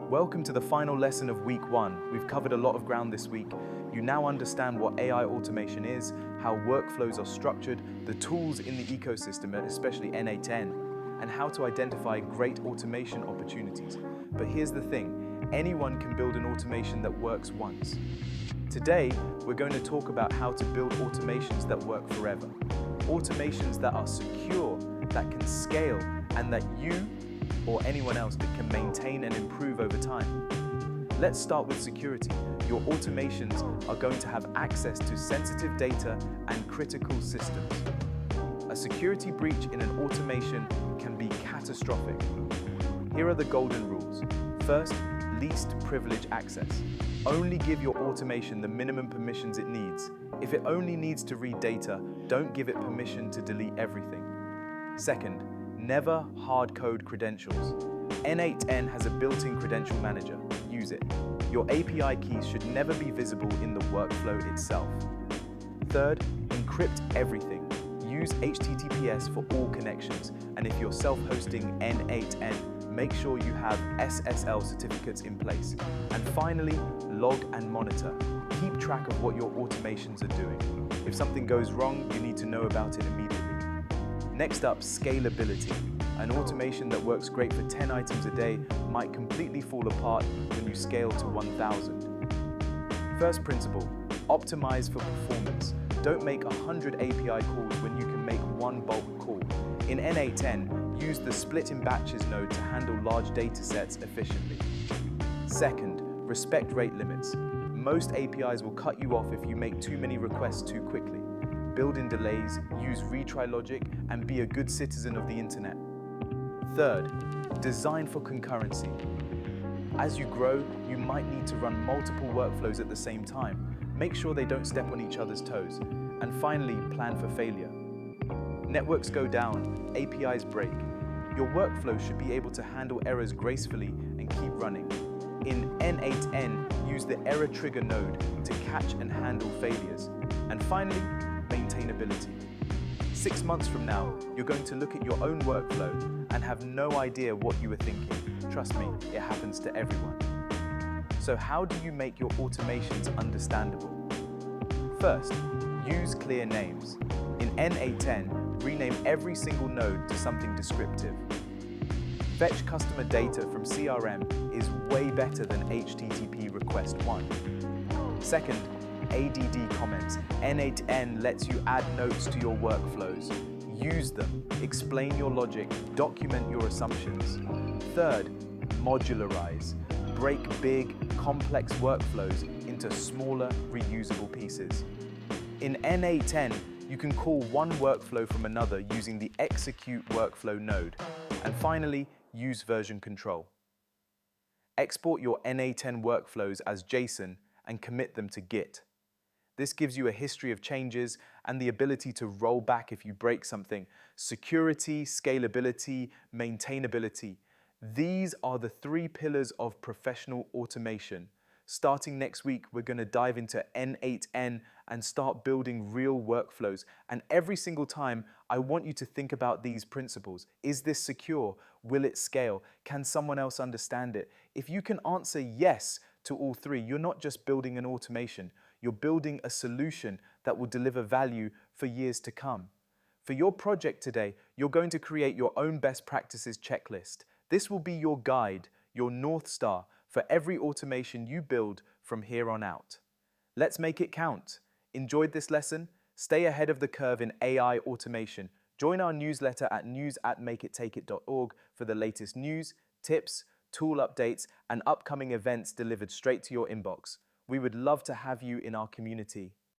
Welcome to the final lesson of week 1. We've covered a lot of ground this week. You now understand what AI automation is, how workflows are structured, the tools in the ecosystem, especially N8N, and how to identify great automation opportunities. But here's the thing, anyone can build an automation that works once. Today, we're going to talk about how to build automations that work forever. Automations that are secure, that can scale, and that you or anyone else that can maintain and improve over time. Let's start with security. Your automations are going to have access to sensitive data and critical systems. A security breach in an automation can be catastrophic. Here are the golden rules. First, least privilege access. Only give your automation the minimum permissions it needs. If it only needs to read data, don't give it permission to delete everything. Second, never hard code credentials. N8N has a built-in credential manager. Use it. Your API keys should never be visible in the workflow itself. Third, encrypt everything. Use HTTPS for all connections. And if you're self-hosting N8N, make sure you have SSL certificates in place. And finally, log and monitor. Keep track of what your automations are doing. If something goes wrong, you need to know about it immediately. Next up, scalability. An automation that works great for 10 items a day might completely fall apart when you scale to 1,000. First principle, optimize for performance. Don't make 100 API calls when you can make one bulk call. In N8N, use the split in batches node to handle large data sets efficiently. Second, respect rate limits. Most APIs will cut you off if you make too many requests too quickly. Build in delays, use retry logic, and be a good citizen of the internet. Third, design for concurrency. As you grow, you might need to run multiple workflows at the same time. Make sure they don't step on each other's toes. And finally, plan for failure. Networks go down, APIs break. Your workflow should be able to handle errors gracefully and keep running. In N8N, use the error trigger node to catch and handle failures. And finally, maintainability. 6 months from now, you're going to look at your own workflow and have no idea what you were thinking. Trust me, it happens to everyone. So how do you make your automations understandable? First, use clear names. In N8N, rename every single node to something descriptive. Fetch customer data from CRM is way better than HTTP request 1. Second, ADD comments. N8N lets you add notes to your workflows. Use them, explain your logic, document your assumptions. Third, modularize. Break big, complex workflows into smaller, reusable pieces. In N8N, you can call one workflow from another using the execute workflow node. And finally, use version control. Export your N8N workflows as JSON and commit them to Git. This gives you a history of changes and the ability to roll back if you break something. Security, scalability, maintainability. These are the 3 pillars of professional automation. Starting next week, we're going to dive into N8N and start building real workflows. And every single time, I want you to think about these principles. Is this secure? Will it scale? Can someone else understand it? If you can answer yes to all 3, you're not just building an automation. You're building a solution that will deliver value for years to come. For your project today, you're going to create your own best practices checklist. This will be your guide, your North Star for every automation you build from here on out. Let's make it count. Enjoyed this lesson? Stay ahead of the curve in AI automation. Join our newsletter at news@makeittakeit.org for the latest news, tips, tool updates, and upcoming events delivered straight to your inbox. We would love to have you in our community.